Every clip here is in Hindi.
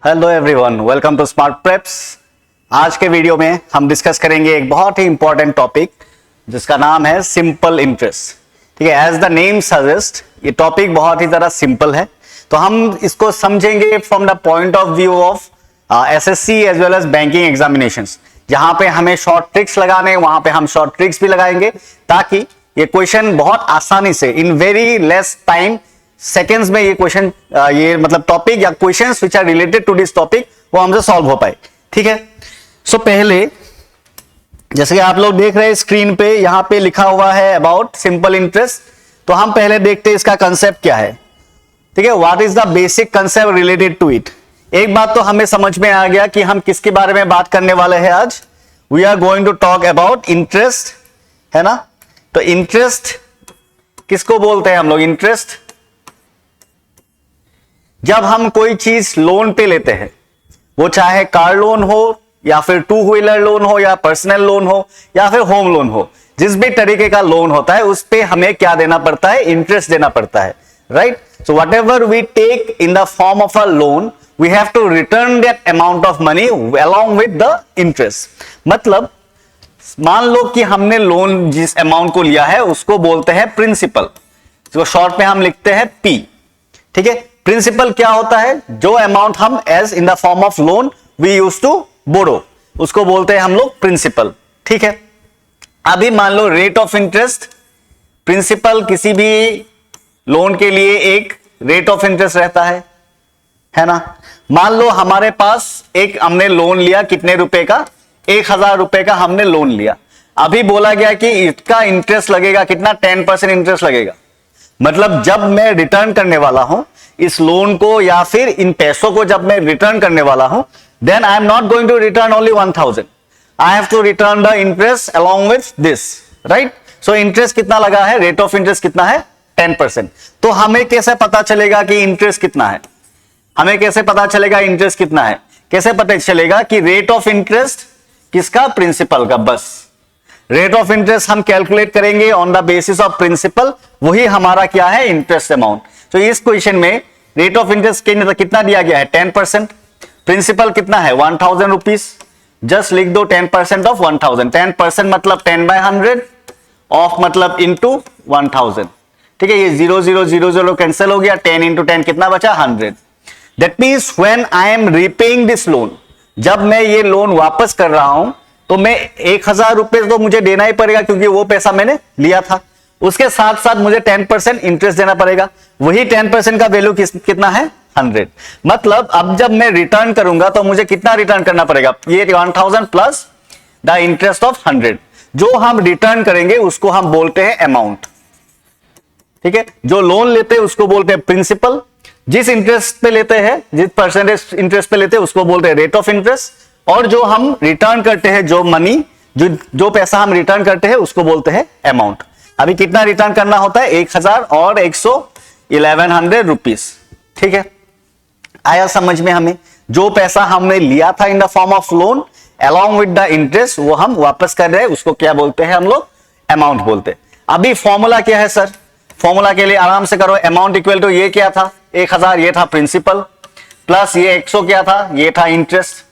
Hello everyone, welcome to Smart Preps. आज के वीडियो में हम डिस्कस करेंगे एक बहुत ही इंपॉर्टेंट टॉपिक जिसका नाम है सिंपल इंटरेस्ट। ठीक है, एज द नेम सजेस्ट ये टॉपिक बहुत ही ज़रा सिंपल है, तो हम इसको समझेंगे from the point of view of SSC as well as banking examinations. जहां पे हमें शॉर्ट ट्रिक्स लगाने हैं वहां पे हम शॉर्ट ट्रिक्स भी लगाएंगे ताकि ये क्वेश्चन बहुत आसानी से in very less time seconds में ये क्वेश्चन ये मतलब टॉपिक या questions which are related to this topic वो हमसे सॉल्व हो पाए। ठीक है, सो पहले जैसे कि आप लोग देख रहे हैं स्क्रीन पे यहां पे लिखा हुआ है अबाउट सिंपल इंटरेस्ट, तो हम पहले देखते हैं इसका कंसेप्ट क्या है। ठीक है, what is the basic concept related to it. एक बात तो हमें समझ में आ गया कि हम किसके बारे में बात करने वाले हैं आज। We are going to talk about interest, है ना। तो इंटरेस्ट किसको बोलते हैं हम लोग? इंटरेस्ट जब हम कोई चीज लोन पे लेते हैं, वो चाहे कार लोन हो या फिर टू व्हीलर लोन हो या पर्सनल लोन हो या फिर होम लोन हो, जिस भी तरीके का लोन होता है उस पे हमें क्या देना पड़ता है? इंटरेस्ट देना पड़ता है, right. So whatever we take in the form of a loan we have to return that amount of money along with the interest. मतलब मान लो कि हमने लोन जिस अमाउंट को लिया है उसको बोलते हैं प्रिंसिपल, जो शॉर्ट में हम लिखते हैं पी। ठीक है, प्रिंसिपल क्या होता है? जो अमाउंट हम as in the form of loan we use to borrow, उसको बोलते हैं हम लोग प्रिंसिपल। ठीक है, अभी मान लो रेट ऑफ इंटरेस्ट, प्रिंसिपल किसी भी लोन के लिए एक रेट ऑफ इंटरेस्ट रहता है ना। मान लो हमारे पास एक हमने लोन लिया, कितने रुपए का? 1000 रुपए का हमने लोन लिया। अभी बोला गया कि इसका इंटरेस्ट लगेगा कितना? 10% इंटरेस्ट लगेगा। मतलब जब मैं रिटर्न करने वाला हूं इस लोन को या फिर इन पैसों को, जब मैं रिटर्न करने वाला हूं, then I am not going to return only 1000, I have to return the interest along with this, right. So interest कितना लगा है? रेट ऑफ इंटरेस्ट कितना है? 10%। तो हमें कैसे पता चलेगा कि इंटरेस्ट कितना है? हमें कैसे पता चलेगा इंटरेस्ट कितना है? कैसे पता चलेगा कि रेट ऑफ इंटरेस्ट किसका? प्रिंसिपल का। बस रेट ऑफ इंटरेस्ट हम कैलकुलेट करेंगे on the basis of principal, वही हमारा क्या है? Interest amount. तो इस क्वेश्चन में रेट ऑफ इंटरेस्ट कितना दिया गया है? 10%। प्रिंसिपल कितना है? 1000 रुपीज। जस्ट लिख दो 10% ऑफ 1000। 10% मतलब 10/100 ऑफ मतलब इंटू 1000। ठीक है, ये 0 0 0 0 कैंसिल हो गया। 10 इंटू 10 कितना बचा? 100। That means when I am repaying this loan, जब मैं ये लोन वापस कर रहा हूं तो मैं 1000 रुपए तो मुझे देना ही पड़ेगा क्योंकि वो पैसा मैंने लिया था। उसके साथ साथ मुझे 10% इंटरेस्ट देना पड़ेगा। वही 10% का वैल्यू कितना है? 100। मतलब अब जब मैं रिटर्न करूंगा तो मुझे कितना रिटर्न करना पड़ेगा? ये 1000 प्लस द इंटरेस्ट ऑफ 100। जो हम रिटर्न करेंगे उसको हम बोलते हैं अमाउंट। ठीक है, जो लोन लेते हैं उसको बोलते हैं प्रिंसिपल। जिस इंटरेस्ट पे लेते हैं, जिस परसेंटेज इंटरेस्ट पे लेते हैं उसको बोलते हैं रेट ऑफ इंटरेस्ट। और जो हम रिटर्न करते हैं, जो मनी, जो पैसा हम रिटर्न करते हैं उसको बोलते हैं अमाउंट। अभी कितना रिटर्न करना होता है? 1000 और 1100 रुपीज। ठीक है, आया समझ में हमें? जो पैसा हमने लिया था इन the form of loan along with the interest, वो हम वापस कर रहे हैं, उसको क्या बोलते हैं हम लोग? अमाउंट बोलते हैं। अभी फॉर्मूला क्या है सर? फॉर्मूला के लिए आराम से करो। अमाउंट इक्वल टू ये क्या था? 1000 ये था प्रिंसिपल, प्लस ये 100 क्या था? ये था इंटरेस्ट।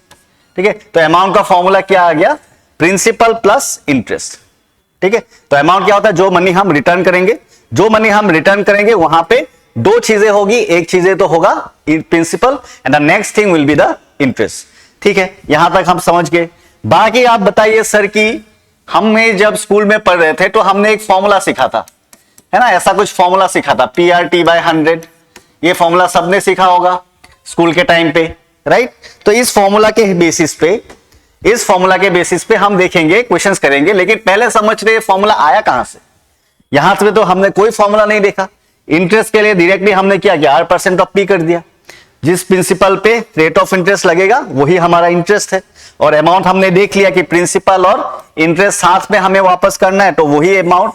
ठीक है, तो अमाउंट का फॉर्मूला क्या आ गया? Principal plus interest. ठीक है, तो अमाउंट क्या होता है? जो मनी हम रिटर्न करेंगे। जो मनी हम रिटर्न करेंगे वहां पे दो चीजें होगी, एक चीजें तो होगा principal and the next thing will be the interest. ठीक है, यहां तक हम समझ गए। बाकी आप बताइए सर कि हमने जब स्कूल में पढ़ रहे थे तो हमने एक फॉर्मूला सीखा था, है ना, ऐसा कुछ फॉर्मूला सीखा था, PRT/100। ये फॉर्मूला सबने सीखा होगा स्कूल के टाइम पे, राइट। तो इस फॉर्मूला के बेसिस पे हम देखेंगे, क्वेश्चंस करेंगे। लेकिन पहले समझ रहे फॉर्मूला आया कहां से? यहां से तो हमने कोई फॉर्मूला नहीं देखा। इंटरेस्ट के लिए डायरेक्टली हमने क्या किया? R% ऑफ P कर दिया। जिस प्रिंसिपल पे रेट ऑफ इंटरेस्ट लगेगा वही हमारा इंटरेस्ट है। और अमाउंट हमने देख लिया कि प्रिंसिपल और इंटरेस्ट साथ में हमें वापस करना है, तो वही अमाउंट,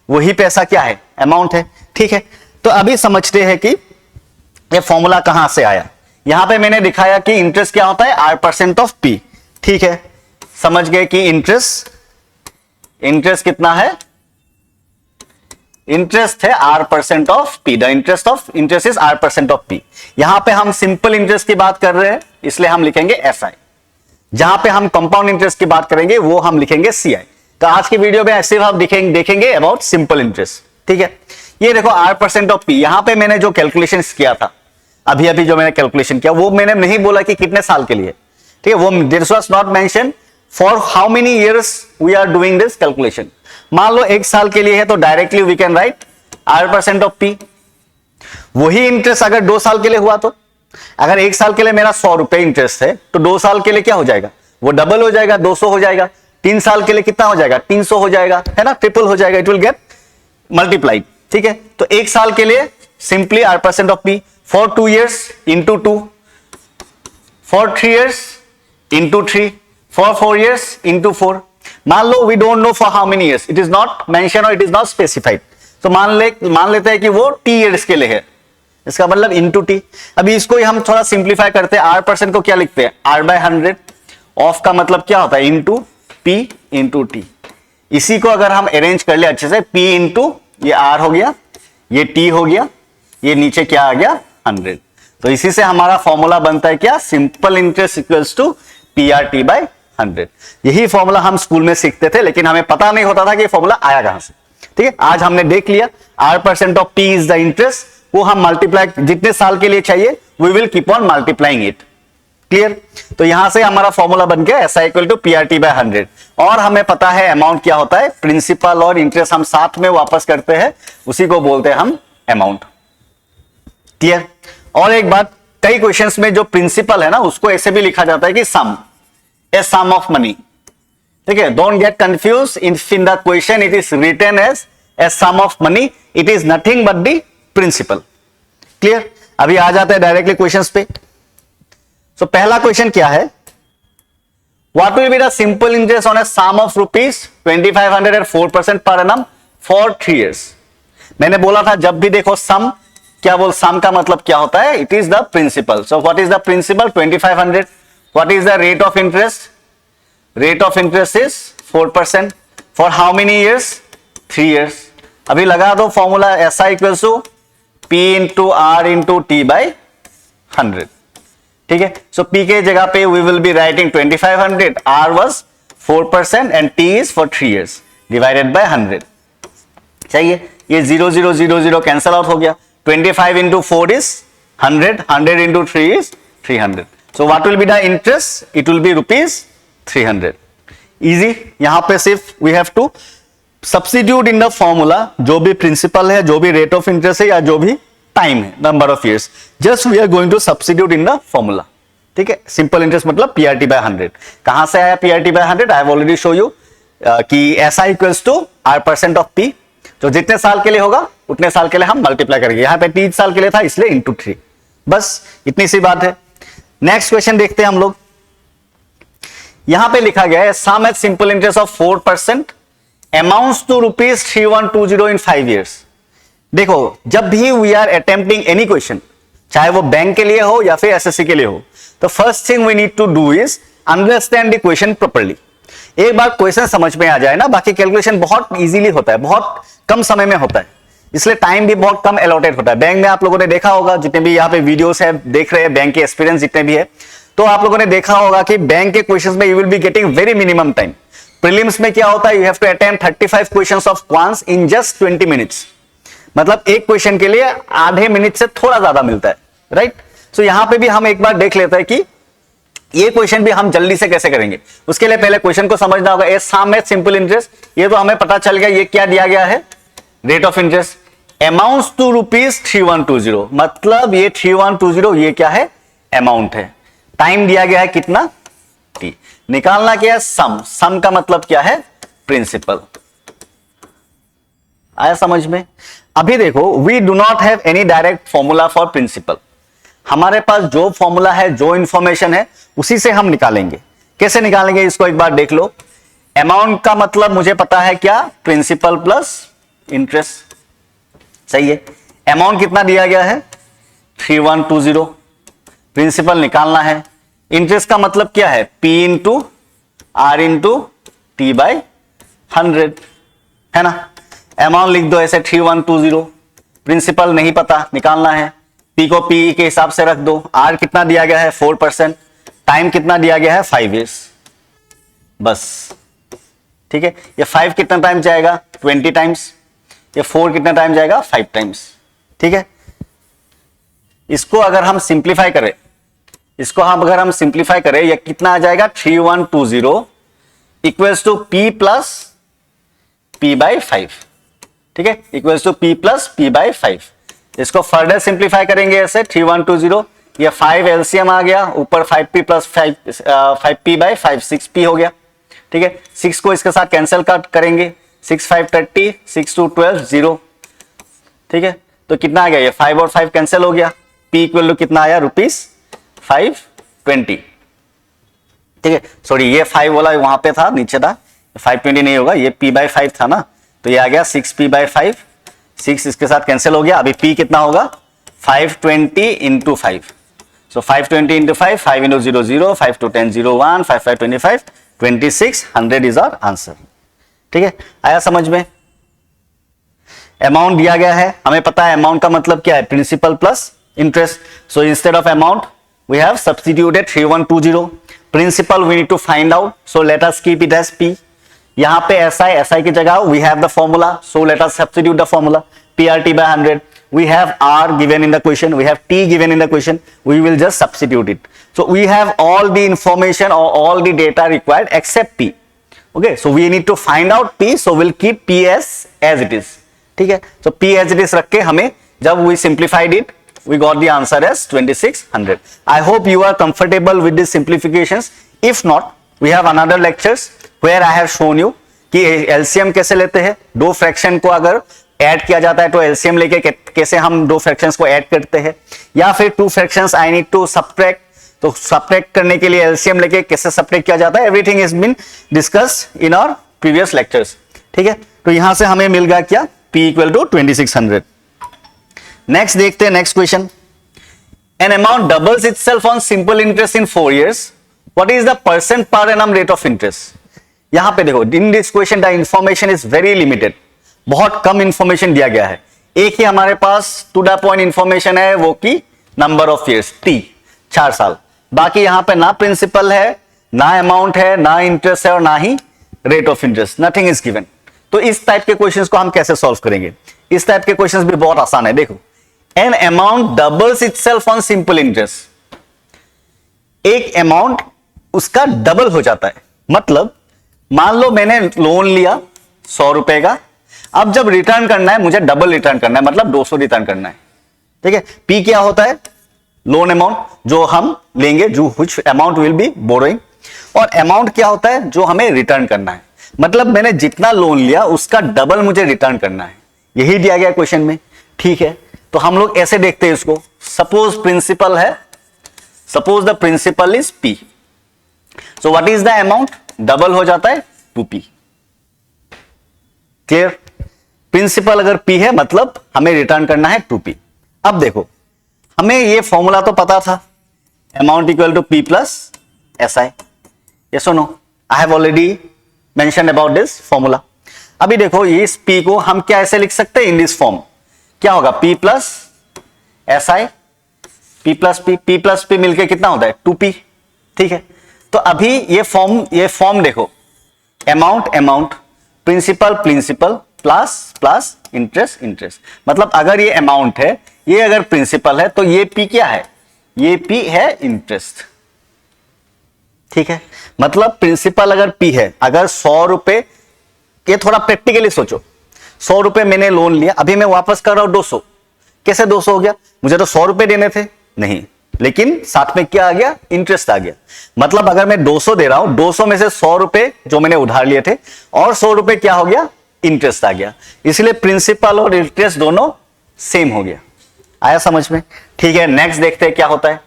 वही पैसा क्या है? अमाउंट है। ठीक है, तो अभी समझते हैं कि ये फॉर्मूला कहां से आया। यहां पे मैंने दिखाया कि इंटरेस्ट क्या होता है? R% of P। ठीक है, समझ गए कि इंटरेस्ट कितना है? इंटरेस्ट है R% of P, the interest is R% of P। यहां पे हम सिंपल इंटरेस्ट की बात कर रहे हैं, इसलिए हम लिखेंगे SI। जहां पे हम कंपाउंड इंटरेस्ट की बात करेंगे वो हम लिखेंगे CI। तो आज की वीडियो में सिर्फ आप देखेंगे अबाउट सिंपल इंटरेस्ट, ठीक है। ये देखो R% ऑफ P, यहां पे मैंने जो कैलकुलेशन किया था अभी अभी जो मैंने कैलकुलेशन किया, वो मैंने नहीं बोला कि कितने साल के लिए, ठीक है। वो this was not mention for how many years we are doing this calculation. मान लो 1 साल के लिए है तो directly we can write R% of P। वही इंटरेस्ट अगर 2 साल के लिए हुआ तो, अगर 1 साल के लिए मेरा 100 रुपए इंटरेस्ट है तो 2 साल के लिए क्या हो जाएगा, वो डबल हो जाएगा, 200 हो जाएगा। 3 साल के लिए कितना हो जाएगा, 300 हो जाएगा, है ना, ट्रिपल हो जाएगा, इट विल गेट मल्टीप्लाइड, ठीक है। तो 1 साल के लिए simply R% of P, for 2 years into 2, for 3 years into 3, for 4 years into 4। मान लो we don't know for how many years, it is not mention और इट इज नॉट स्पेसिफाइड, तो मान लेते हैं कि वो T years के लिए है, इसका मतलब इंटू T। अभी इसको हम थोड़ा सिंप्लीफाई करते हैं, R% को क्या लिखते हैं, R/100, ऑफ का मतलब क्या होता है, इंटू P इंटू T। इसी को अगर हम अरेंज कर ले अच्छे से, P इंटू ये R हो गया, ये T हो गया, ये नीचे क्या आ गया 100। तो इसी से हमारा फॉर्मूला बनता है क्या, simple interest equals to PRT/100। यही फॉर्मूला हम स्कूल में सीखते थे, लेकिन हमें पता नहीं होता था कि फॉर्मूला आया कहां से, ठीक है। आज हमने देख लिया R% of P is the interest, वो हम मल्टीप्लाई जितने साल के लिए चाहिए we will keep on multiplying it, clear. तो यहां से हमारा फॉर्मूला बन गया SI इक्वल टू PRT/100। और हमें पता है अमाउंट क्या होता है, प्रिंसिपल और इंटरेस्ट हम साथ में वापस करते हैं, उसी को बोलते हैं हम अमाउंट, क्लियर। और एक बात, कई क्वेश्चंस में जो प्रिंसिपल है ना उसको ऐसे भी लिखा जाता है कि सम, ए सम ऑफ मनी, ठीक है। Don't get confuse, in the question it is written as a sum of money, it is nothing but the principal, clear. अभी आ जाते हैं डायरेक्टली क्वेश्चंस पे। सो पहला क्वेश्चन क्या है, what will be the simple interest on a sum of ₹2500 at 4% per annum for 3 years। मैंने बोला था जब भी देखो सम, क्या बोल, सम का मतलब क्या होता है, it is the principal. So what is the principal, 2500। What is the rate of interest, rate of interest is 4%, for how many years, 3 years। अभी लगा दो formula SI equals to P into R into T/100, ठीक है। सो P के जगह पे we will be writing 2500, R was 4% and T is for 3 years divided by 100। चाहिए ये 0 0 0 0 कैंसल आउट हो गया, 25 into 4 is 100, 100 into 3 is 300। So what will be the interest, it will be ₹300। Easy, यहां पे सिर्फ we have to substitute in the formula, जो भी प्रिंसिपल है, जो भी रेट ऑफ इंटरेस्ट है, या जो भी टाइम है, number of years, just we are going to substitute in the formula, ठीक है। सिंपल इंटरेस्ट मतलब PRT/100। कहां से आया PRT/100, I have already show you कि SI equals to R% of P, जो जितने साल के लिए होगा उतने साल के लिए हम मल्टीप्लाई करेंगे। यहां पे 3 साल के लिए था इसलिए इंटू 3, बस इतनी सी बात है। नेक्स्ट क्वेश्चन देखते हैं हम लोग। यहां पे लिखा गया है sum at simple interest of 4% amounts to ₹3120 in 5 years। देखो, जब भी we are attempting any question, चाहे वो बैंक के लिए हो या फिर SSC के लिए हो, तो first thing we need to do is understand the question properly. एक बार क्वेश्चन समझ में आ जाए ना, बाकी कैलकुलेशन बहुत इजीली होता है, बहुत कम समय में होता है, इसलिए टाइम भी बहुत कम अलॉटेड होता है। बैंक में आप लोगों ने देखा होगा, जितने भी यहाँ पे वीडियोस है देख रहे हैं, बैंक के एक्सपीरियंस जितने भी है, तो आप लोगों ने देखा होगा कि बैंक के क्वेश्चंस में you will be getting very minimum time. Prelims में क्या होता है, you have to attempt 35 questions of quants in just 20 minutes, मतलब एक क्वेश्चन के लिए आधे मिनट से थोड़ा ज्यादा मिलता है, राइट। सो यहां पे भी हम एक बार देख लेते हैं कि ये क्वेश्चन भी हम जल्दी से कैसे करेंगे। उसके लिए पहले क्वेश्चन को समझना होगा। ए सम एट सिंपल इंटरेस्ट, ये तो हमें पता चल गया, ये क्या दिया गया है, rate of interest. Amounts to ₹3120, मतलब ये 3120 ये क्या है, अमाउंट है। टाइम दिया गया है कितना, T। निकालना क्या है, सम। सम का मतलब क्या है, प्रिंसिपल। आया समझ में। अभी देखो, we do not have any direct formula for principal. हमारे पास जो फॉर्मूला है, जो इंफॉर्मेशन है, उसी से हम निकालेंगे। कैसे निकालेंगे इसको एक बार देख लो। अमाउंट का मतलब मुझे पता है क्या, प्रिंसिपल प्लस इंटरेस्ट, सही है। अमाउंट कितना दिया गया है, 3120। प्रिंसिपल निकालना है। इंटरेस्ट का मतलब क्या है, P into R into T/100, है ना। अमाउंट लिख दो ऐसे 3120, प्रिंसिपल नहीं पता निकालना है, पी को पी के हिसाब से रख दो, आर कितना दिया गया है 4%, टाइम कितना दिया गया है 5 years, बस ठीक है। ये 5 कितना टाइम जाएगा 20 टाइम्स, ये 4 कितना टाइम जाएगा 5 टाइम्स, ठीक है। इसको अगर हम सिंप्लीफाई करें, ये कितना आ जाएगा 3120 equals to p plus p by 5, ठीक है, equals to p plus p by 5। इसको फर्दर सिंप्लीफाई करेंगे ऐसे 3120, ये 5 एलसीएम आ गया, ऊपर 5p plus 5p by 5 6p हो गया, ठीक है। 6 को इसके साथ कैंसिल करेंगे, 6 5 30, 6 2 12 0, ठीक है। तो कितना आ गया, ये 5 और 5 कैंसिल हो गया, p इक्वल टू कितना आया ₹520, ठीक है। सॉरी ये 5 वाला वहां पे था, नीचे था, 520 नहीं होगा, ये p बाई 5 था ना, तो ये आ गया 6p बाई 5, 6 इसके साथ कैंसिल हो गया, अभी p कितना होगा 520 into 5, so 520 into 5, 5 into 0 0, 5 2 10 0 1, 5 5 25, 2600 is our answer, ठीक है। आया समझ में? अमाउंट दिया गया है, हमें पता है अमाउंट का मतलब क्या है, principal plus interest, so instead of amount we have substituted 3120, principal we need to find out, so let us keep it as p, यहां पे SI की जगह we have the formula, so let us substitute the formula, PRT by 100, we have R given in the question, we have T given in the question, we will just substitute it, so we have all the information or all the data required except P, okay, so we need to find out P, so we'll keep P as it is, ठीक है। so P as it is रख के हमें जब we simplified it we got the answer as 2600। I hope you are comfortable with these simplifications, if not we have another lectures where I have shown you कि LCM कैसे लेते हैं, दो फ्रैक्शन को अगर ऐड किया जाता है तो एलसीएम लेके कैसे हम दो फ्रैक्शंस को ऐड करते हैं, या फिर two fractions I need to subtract, तो सब्ट्रैक्ट करने के लिए एलसीएम लेके कैसे सब्ट्रैक्ट किया जाता है, everything is been discussed in our previous lectures, ठीक है। तो यहां से हमें मिल गया क्या, p इक्वल टू 2600। नेक्स्ट देखते हैं next question, an amount doubles itself on simple interest in 4 years, what is the percent per annum rate of interest. यहां पे देखो in this question the information is very limited, बहुत कम इंफॉर्मेशन दिया गया है, एक ही हमारे पास टू द पॉइंट इंफॉर्मेशन है वो की नंबर ऑफ इयर्स t 4 साल, बाकी यहां पे ना प्रिंसिपल है, ना अमाउंट है, ना इंटरेस्ट है और ना ही rate of interest, nothing is given. तो इस टाइप के क्वेश्चंस को हम कैसे सॉल्व करेंगे, इस टाइप के क्वेश्चंस भी बहुत आसान है। देखो an amount doubles itself on simple interest, एक अमाउंट उसका डबल हो जाता है, मतलब मान लो मैंने लोन लिया 100 रुपए का, अब जब रिटर्न करना है मुझे डबल रिटर्न करना है, मतलब 200 रिटर्न करना है, ठीक है। पी क्या होता है, लोन अमाउंट जो हम लेंगे, जो which amount will B borrowing, और अमाउंट क्या होता है जो हमें रिटर्न करना है, मतलब मैंने जितना लोन लिया उसका डबल मुझे रिटर्न करना है, यही दिया गया क्वेश्चन में, ठीक है। तो हम लोग ऐसे देखते हैं इसको, सपोज प्रिंसिपल है, suppose the principal is P, so what is the amount, double हो जाता है 2P, क्लियर। प्रिंसिपल अगर P है मतलब हमें रिटर्न करना है 2P। अब देखो हमें ये फॉर्मूला तो पता था, amount equal to P plus SI, yes और no, I have already mention about this formula. अभी देखो इस P को हम क्या ऐसे लिख सकते हैं, इन दिस फॉर्म क्या होगा, P plus SI, P plus P मिलके कितना होता है 2P, ठीक है। तो अभी ये फॉर्म देखो, अमाउंट प्रिंसिपल प्लस इंटरेस्ट, मतलब अगर ये अमाउंट है, ये अगर प्रिंसिपल है तो ये P क्या है, ये P है इंटरेस्ट, ठीक है। मतलब प्रिंसिपल अगर P है, अगर 100 रुपए, ये थोड़ा प्रैक्टिकली सोचो, 100 रुपए मैंने लोन लिया, अभी मैं वापस कर रहा हूं 200, कैसे 200 हो गया, मुझे तो 100 रुपए देने थे, नहीं, लेकिन साथ में क्या आ गया, इंटरेस्ट आ गया, मतलब अगर मैं 200 दे रहा हूं, 200 में से 100 रुपए जो मैंने उधार लिए थे और 100 रुपए क्या हो गया, इंटरेस्ट आ गया, इसलिए प्रिंसिपल और इंटरेस्ट दोनों सेम हो गया। आया समझ में, ठीक है। नेक्स्ट देखते हैं क्या होता है,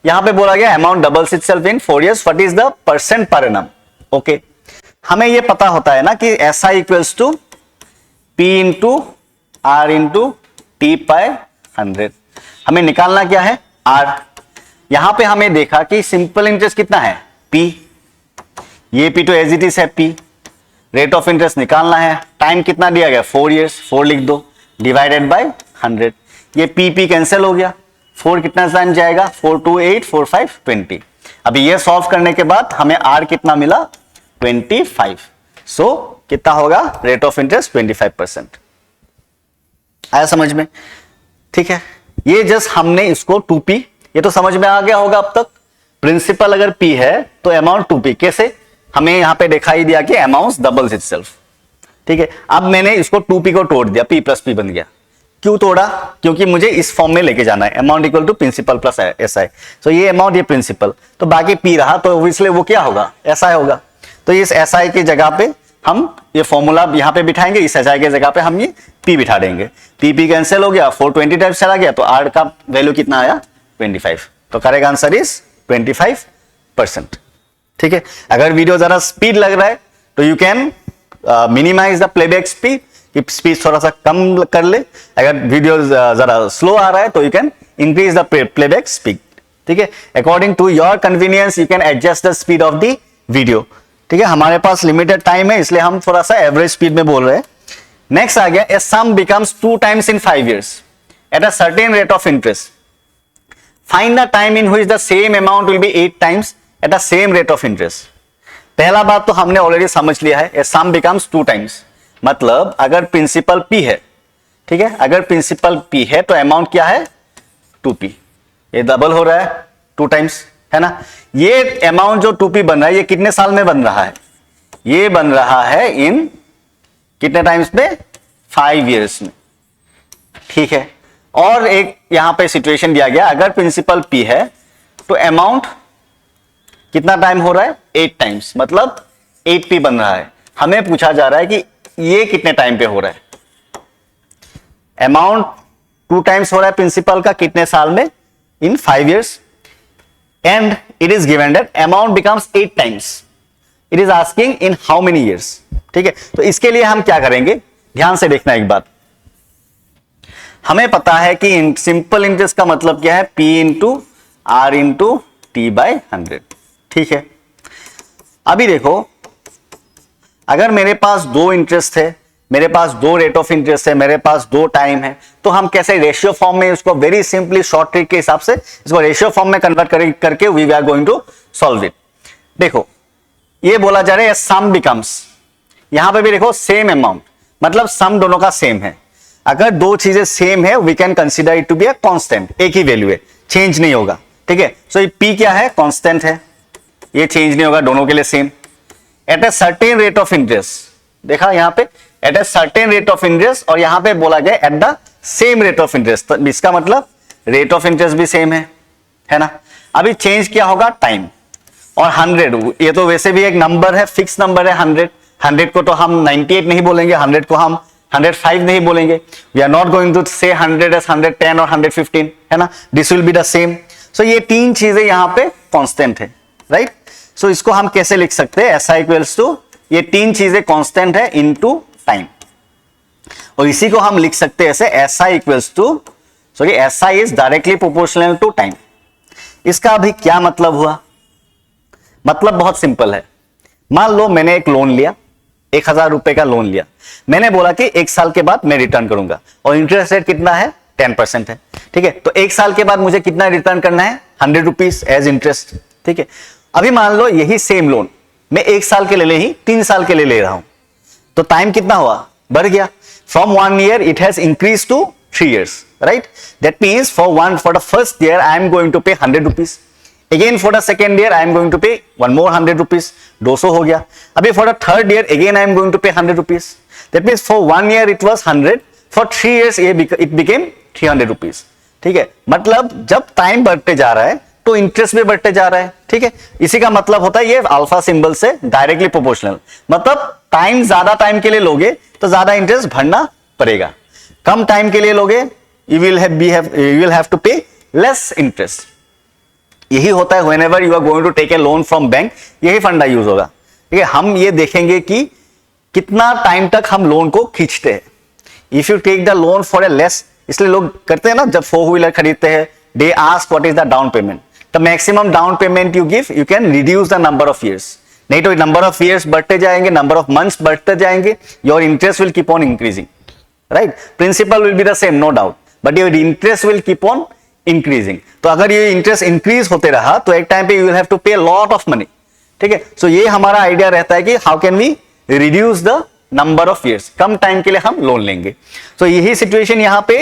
यहां पे बोला गया amount doubles itself in 4 years, what is the percent per annum, okay. हमें यह पता होता है ना कि SI equals to P into R into T by 100, हमें निकालना क्या है, R। यहां पे हमें देखा कि सिंपल इंटरेस्ट कितना है P, ये P तो एज इट इज है P, रेट ऑफ इंटरेस्ट निकालना है, टाइम कितना दिया गया 4 years, 4 लिख दो, डिवाइडेड बाय 100। ये पी कैंसिल हो गया, 4 कितना टाइम जाएगा, 4 2 8 4 5 20। अभी ये सॉल्व करने के बाद हमें आर कितना मिला 25। सो कितना होगा रेट ऑफ इंटरेस्ट 25%। आया समझ में? ठीक है, ये जस्ट हमने इसको 2p, ये तो समझ में आ गया होगा अब तक। प्रिंसिपल अगर p है तो अमाउंट 2p, कैसे? हमें यहां पे दिखाई दिया कि अमाउंट डबल्स इटसेल्फ। ठीक है, अब मैंने इसको 2p को तोड़ दिया, p प्लस p बन गया। क्यों तोड़ा? क्योंकि मुझे इस फॉर्म में लेके जाना है, amount equal to principal plus SI। So ये अमाउंट, ये प्रिंसिपल, तो बाकी p रहा, तो इसलिए वो क्या होगा, SI होगा। तो इस SI की जगह पे हम ये फॉर्मूला यहां पे बिठाएंगे, इस SI की जगह पे हम ये p बिठा देंगे। p कैंसिल हो गया, 420 टाइम्स चला गया, तो r का वैल्यू कितना आया 25। तो करेक्ट आंसर इज 25%। ठीक है, अगर वीडियो जरा स्पीड लग रहा है तो you can minimize the playback speed, speed थोड़ा सा कम कर ले। अगर वीडियो जरा स्लो आ रहा है तो you can increase the playback speed. ठीक है, according to your convenience you can adjust the speed of the video. ठीक है, हमारे पास लिमिटेड टाइम है इसलिए हम थोड़ा सा एवरेज स्पीड में बोल रहे हैं। नेक्स्ट आ गया, a sum becomes 2 times in 5 years at a certain rate of interest, find the time in which the same amount will be 8 times at the same rate of interest. पहला बात तो हमने ऑलरेडी समझ लिया है, ए सम बिकम्स 2 times, मतलब अगर प्रिंसिपल p है, ठीक है, अगर प्रिंसिपल p है तो अमाउंट क्या है 2p, ये डबल हो रहा है 2 times, है ना। ये अमाउंट जो 2p बन रहा है ये कितने साल में बन रहा है, ये बन रहा है इन कितने टाइम्स में 5 years में। ठीक है, और एक यहां पे सिचुएशन दिया गया, अगर प्रिंसिपल p है तो अमाउंट कितना टाइम हो रहा है 8 times, मतलब 8p बन रहा है। हमें पूछा जा रहा है कि ये कितने टाइम पे हो रहा है। अमाउंट 2 times हो रहा है प्रिंसिपल का, कितने साल में, इन 5 years, and it is given that amount becomes 8 times. It is asking in how many years. ठीक है, तो इसके लिए हम क्या करेंगे, ध्यान से देखना एक बात। हमें पता है कि सिंपल इंटरेस्ट का मतलब क्या है, P into R into T by 100। ठीक है, अभी देखो, अगर मेरे पास 2 इंटरेस्ट है, मेरे पास 2 रेट ऑफ इंटरेस्ट है, मेरे पास 2 टाइम है, तो हम कैसे रेशियो फॉर्म में इसको वेरी सिंपली शॉर्ट ट्रिक के हिसाब से इसको रेशियो फॉर्म में कन्वर्ट करके we are going to solve it. देखो, ये बोला जा रहा है सम बिकम्स, यहां पे भी देखो सेम अमाउंट, मतलब सम दोनों का सेम है। अगर 2 चीजें सेम है we can consider it to be a constant, एक ही वैल्यू है, चेंज नहीं होगा। ठीक है, सो ये P क्या है, कांस्टेंट है, ये चेंज नहीं होगा, दोनों के लिए same. Eight a certain rate of interest, देखा यहां पे eight a certain rate of interest, और यहां पे बोला गया eight the same rate of interest, तो इसका मतलब रेट ऑफ इंटरेस्ट भी सेम है ना। अभी चेंज क्या होगा, टाइम। और 100, ये तो वैसे भी एक नंबर है, फिक्स नंबर है 100 को तो हम 98 नहीं बोलेंगे, 100 को हम 105 नहीं बोलेंगे। We are not going to say 100 as 110 और 115, है ना, this will be the same. So ये 3 चीजें यहां पे कांस्टेंट है, राइट। सो इसको हम कैसे लिख सकते हैं, SI इक्वल्स टू, ये 3 चीजें कांस्टेंट है इनटू टाइम, और इसी को हम लिख सकते हैं ऐसे, SI equals to, sorry SI is directly proportional to time. इसका अभी क्या मतलब हुआ, मतलब बहुत सिंपल है। मान लो मैंने एक लोन लिया, 1000 रुपए का लोन लिया, मैंने बोला कि 1 साल के बाद मैं रिटर्न करूंगा, और इंटरेस्ट रेट कितना है 10% है। ठीक है, तो 1 साल के बाद मुझे कितना रिटर्न करना है 100 रुपीज एज इंटरेस्ट। ठीक है, अभी मान लो यही सेम लोन मैं 1 साल के लिए ही 3 साल के लिए ले रहा हूं, तो टाइम कितना हुआ, बढ़ गया। From 1 year it has increase to 3 years, right. That means for the first year I am going to pay 100 rupees, again for the second year I am going to pay 1 more 100 rupees, 200 हो गया। अभी for the third year again I am going to pay 100 rupees, that means for 1 year it was 100, for 3 years it became 300 rupees. ठीक है, मतलब जब टाइम बढ़ते जा रहा है तो इंटरेस्ट भी बढ़ते जा रहा है। ठीक है, इसी का मतलब होता है ये अल्फा सिंबल से डायरेक्टली प्रोपोर्शनल, मतलब टाइम ज्यादा टाइम के लिए लोगे तो ज्यादा इंटरेस्ट भरना पड़ेगा, कम टाइम के लिए लोगे you will have to pay less interest. यही होता है whenever you are going to take a loan from bank, यही फंडा यूज होगा। ठीक है, हम ये देखेंगे कि कितना टाइम तक हम लोन को खींचते हैं। If you take the loan for a less, इसलिए लोग करते हैं ना, जब 4 व्हीलर खरीदते हैं they ask what is the down payment, the maximum down payment you give, you can reduce the number of years. नहीं तो नंबर ऑफ ईयर्स बढ़ते जाएंगे, नंबर ऑफ मंथ्स बढ़ते जाएंगे, your interest will keep on increasing, right? Principal will be the same, no doubt, but your interest will keep on increasing. तो अगर ये इंटरेस्ट इंक्रीज होते रहा तो एक टाइम पे you will have to pay lot of money, ठीक है? सो ये हमारा आइडिया रहता है कि how can we reduce the number of years, कम टाइम के लिए हम लोन लेंगे। तो यही सिचुएशन यहां पे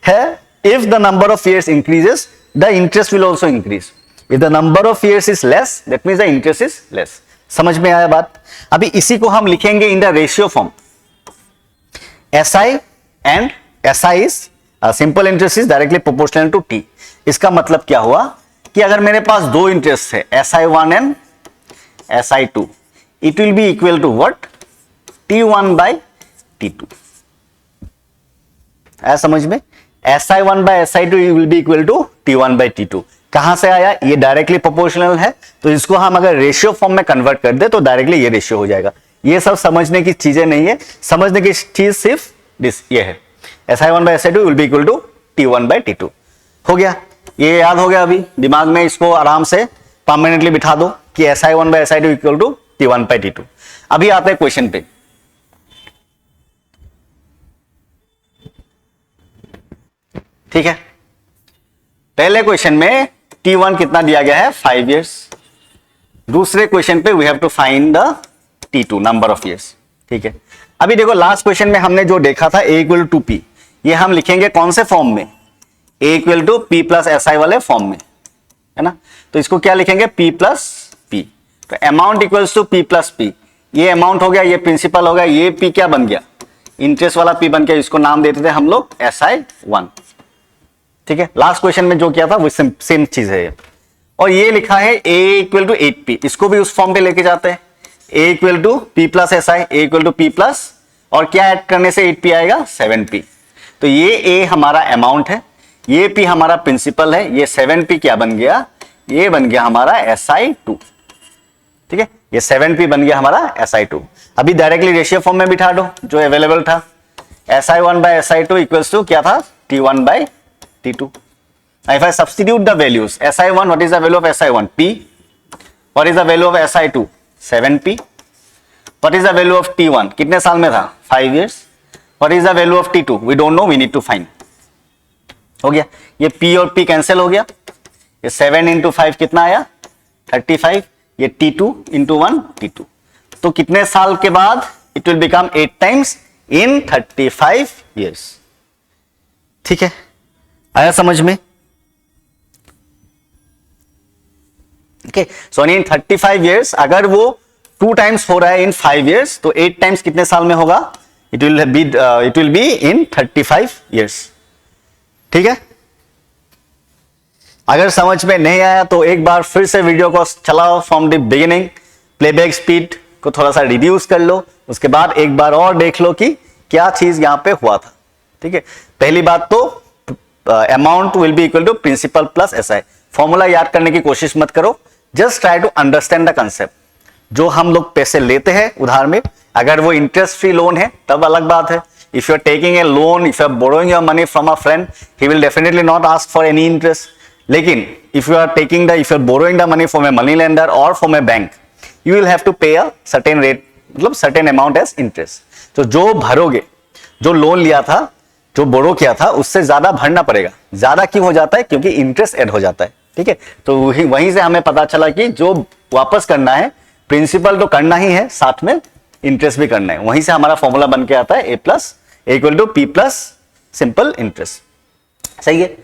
है, if the number of years increases the interest will also increase, if the number of years is less that means the interest is less. समझ में आया बात? अभी इसी को हम लिखेंगे in the ratio form, SI and SI is simple interest is directly proportional to T। इसका मतलब क्या हुआ कि अगर मेरे पास दो इंटरेस्ट है SI1 and SI2, it will be equal to what? T1 by T2। आया समझ में? SI1 by SI2 will be equal to T1 by T2। कहां से आया? ये डायरेक्टली प्रोपोर्शनल है, तो इसको हम अगर रेशियो फॉर्म में कन्वर्ट कर दे तो डायरेक्टली ये रेशियो हो जाएगा। ये सब समझने की चीजें नहीं है, समझने की चीज सिर्फ ये है, SI1 by SI2 will be equal to T1 by T2। हो गया, ये याद हो गया अभी दिमाग में, इसको आराम से परमानेंटली बिठा दो कि SI1 by SI2 equal to T1 by T2। अभी आते हैं क्वेश्चन पे। ठीक है, पहले क्वेश्चन में T1 कितना दिया गया है? 5 इयर्स। दूसरे क्वेश्चन पे we have to find the T2 number of years. ठीक है, अभी देखो लास्ट क्वेश्चन में हमने जो देखा था A इक्वल टू P, ये हम लिखेंगे कौन से फॉर्म में? A equal to P plus SI वाले फॉर्म में, है ना? तो इसको क्या लिखेंगे? P plus P। तो amount equals to P plus P, ये अमाउंट हो गया, ये प्रिंसिपल हो गया, ये P क्या बन गया? इंटरेस्ट वाला P बन गया, इसको नाम देते थे हम लोग SI1। ठीक है, लास्ट क्वेश्चन में जो किया था वो सेम चीज है। और ये लिखा है A इक्वल टू 8P, इसको भी उस फॉर्म पे लेके जाते हैं। A equal to P plus SI, A equal to P plus, और क्या ऐड करने से 8P आएगा? 7P। तो ये A हमारा अमाउंट है, ये P हमारा प्रिंसिपल है, ये 7P क्या बन गया? ये बन गया हमारा SI2। ठीक है, ये 7P बन गया हमारा SI2। अभी डायरेक्टली रेशियो फॉर्म में बिठा दो जो अवेलेबल था, SI1 by SI2 equals to क्या था? T1 by T2। If I substitute the values, SI1, what is the value of SI1? P. What is the value of SI2? 7P. What is the value of T1? कितने साल में था? 5 years. What is the value of T2? We don't know, we need to find. हो गया, ये P और P कैंसिल हो गया, ये 7 into 5 कितना आया? 35, ये T2 into 1 T2। तो कितने साल के बाद? It will become 8 times in 35 years। ठीक है, आया समझ में? ओके, सो इन 35 इयर्स अगर वो 2 टाइम्स हो रहा है इन 5 इयर्स, तो 8 टाइम्स कितने साल में होगा? It will be in 35 years. ठीक है, अगर समझ में नहीं आया तो एक बार फिर से वीडियो को चलाओ from the beginning, playback speed को थोड़ा सा रिड्यूस कर लो, उसके बाद एक बार और देख लो कि क्या चीज यहां पे हुआ था। ठीक है, पहली बात तो amount will be equal to principal plus SI। Formula याद करने की कोशिश मत करो, just try to understand the concept. जो हम लोग पैसे लेते हैं उधार में, अगर वो इंटरेस्ट फ्री लोन है तब अलग बात है। If you are taking a loan, if you are borrowing your money from a friend, he will definitely not ask for any interest. लेकिन if you are borrowing the money from a money lender और from a bank, you will have to pay a certain rate, मतलब सर्टेन अमाउंट एज इंटरेस्ट। तो जो भरोगे, जो लोन लिया था, जो बोरो किया था, उससे ज्यादा भरना पड़ेगा। ज्यादा क्यों हो जाता है? क्योंकि इंटरेस्ट ऐड हो जाता है। ठीक है, तो वहीं से हमें पता चला कि जो वापस करना है, प्रिंसिपल तो करना ही है, साथ में इंटरेस्ट भी करना है। वहीं से हमारा फॉर्मूला बन के आता है A equal to P plus simple interest. सही है,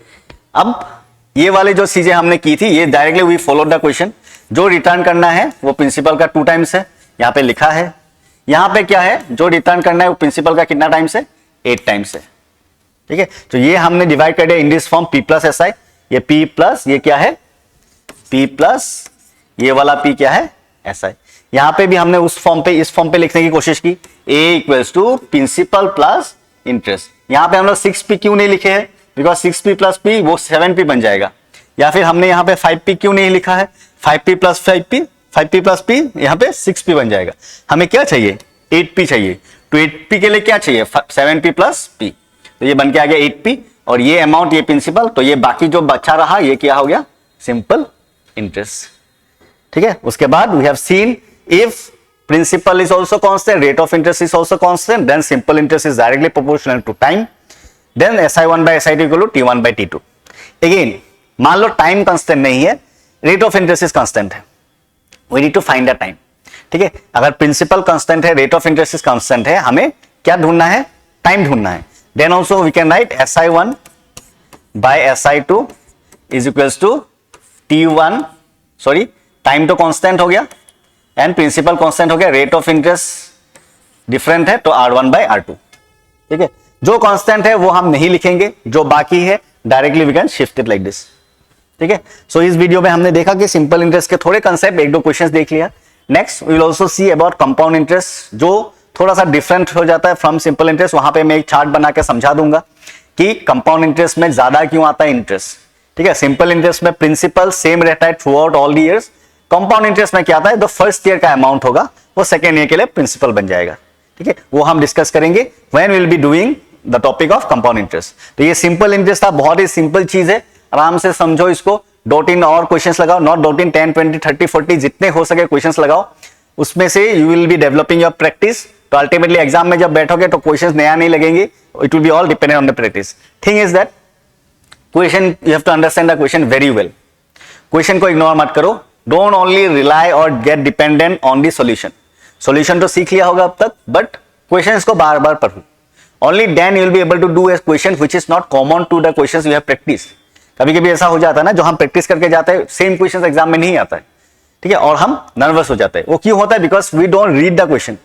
अब ये वाले जो चीजें हमने की थी, ये directly we follow the question. जो रिटर्न करना है वो प्रिंसिपल का 2 टाइम्स है, यहाँ पे लिखा है। यहाँ पे क्या है? जो रिटर्न करना है वो प्रिंसिपल का कितना टाइम्स है? 8 टाइम्स है। ठीक है, तो ये हमने डिवाइड कर दिया in this form, P plus SI, ये P प्लस, ये क्या है? P प्लस, ये वाला P क्या है? SI। यहां पे भी हमने उस फॉर्म पे, इस फॉर्म पे लिखने की कोशिश की, A equals to principal plus interest. यहां पे हम लोग 6P क्यों नहीं लिखे हैं? बिकॉज 6P प्लस P वो 7P बन जाएगा। या फिर हमने यहाँ पे 5P क्यों नहीं लिखा है? 5P plus 5P plus P, यहाँ पे 6P बन जाएगा। हमें क्या चाहिए? 8P चाहिए। तो 8P के लिए क्या चाहिए? 7P plus P। तो ये बन के आ गया 8P, और ये अमाउंट, ये प्रिंसिपल, तो ये बाकी जो बचा रहा ये क्या हो गया? Simple interest. ठीक है, उसके बाद we have seen if principal is also constant, rate of interest is also constant, then simple interest is directly proportional to time, then SI1 by SI2 equal to T1 by T2. Again, मान लो टाइम कांस्टेंट नहीं है, rate of interest is constant है, we need to find the time. ठीक है, अगर प्रिंसिपल कांस्टेंट है, rate of interest is constant है, हमें क्या ढूंढना है? टाइम ढूंढना है. Then also we can write SI1 by SI2 is equals to T1, sorry time तो कांस्टेंट हो गया एंड प्रिंसिपल कांस्टेंट हो गया, रेट ऑफ इंटरेस्ट डिफरेंट है तो R1 बाय R2. ठीक है, जो कांस्टेंट है वो हम नहीं लिखेंगे, जो बाकी है directly we can shift it like this. ठीक है, सो इस वीडियो में हमने देखा कि सिंपल इंटरेस्ट के थोड़े कंसेप्ट, एक दो क्वेश्चंस देख लिया. Next we will also see about compound interest, जो थोड़ा सा डिफरेंट हो जाता है फ्रॉम सिंपल इंटरेस्ट. वहां पे मैं एक चार्ट बना के समझा दूंगा कि कंपाउंड इंटरेस्ट में ज्यादा क्यों आता है इंटरेस्ट. ठीक है, सिंपल इंटरेस्ट में प्रिंसिपल सेम रहता है through out all the years. Compound interest में क्या आता है, जो फर्स्ट ईयर का अमाउंट होगा वो सेकेंड ईयर के लिए प्रिंसिपल बन जाएगा. ठीक है, वो हम डिस्कस करेंगे when we will be doing the topic of compound interest. तो ये सिंपल इंटरेस्ट था, बहुत ही सिंपल चीज है, आराम से समझो इसको. 2-3 और क्वेश्चंस लगाओ, नॉट 2-3, 10, 20, 30, 40 जितने हो सके क्वेश्चंस लगाओ, उसमें से you will be developing your practice. तो अल्टीमेटली एग्जाम में जब बैठोगे तो क्वेश्चंस नया नहीं लगेंगे, it will be all dependent on the practice. Thing is that question you have to understand the question very well. Question को इग्नोर मत करो. डोंट ओनली रिलाई और get dependent on the solution. Solution तो सीख लिया होगा अब तक, बट क्वेश्चंस को बार बार पढ़ो. Only then you will be able to do a question which is not common to the questions you have practiced. कभी कभी ऐसा हो जाता है ना, जो हम प्रैक्टिस करके जाते हैं सेम क्वेश्चन एग्जाम में नहीं आता है. ठीक है, और हम नर्वस हो जाते हैं. वो क्यों होता है? Because we don't read the question.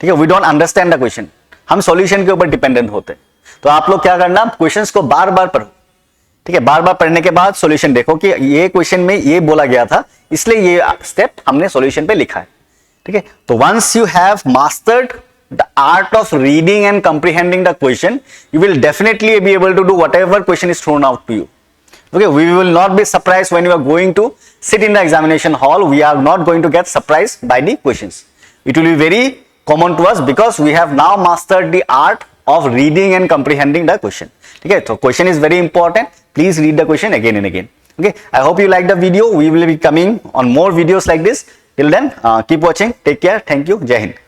ठीक है, we don't understand the question. हम सॉल्यूशन के ऊपर डिपेंडेंट होते हैं. तो आप लोग क्या करना, क्वेश्चंस को बार बार पढ़ो. ठीक है, बार बार पढ़ने के बाद सॉल्यूशन देखो कि ये क्वेश्चन में ये बोला गया था, इसलिए ये स्टेप हमने सॉल्यूशन पे लिखा है. ठीक है, तो once you have mastered the art of reading and comprehending the question, you will definitely be able to do whatever question is thrown out to you. Okay, we will not be surprised when you are going to sit in the examination hall. We are not going to get surprised by the questions. It will be very common to us because we have now mastered the art of reading and comprehending the question. Okay, so question is very important. Please read the question again and again. Okay, I hope you like the video. We will be coming on more videos like this. Till then, keep watching. Take care. Thank you. Jai Hind.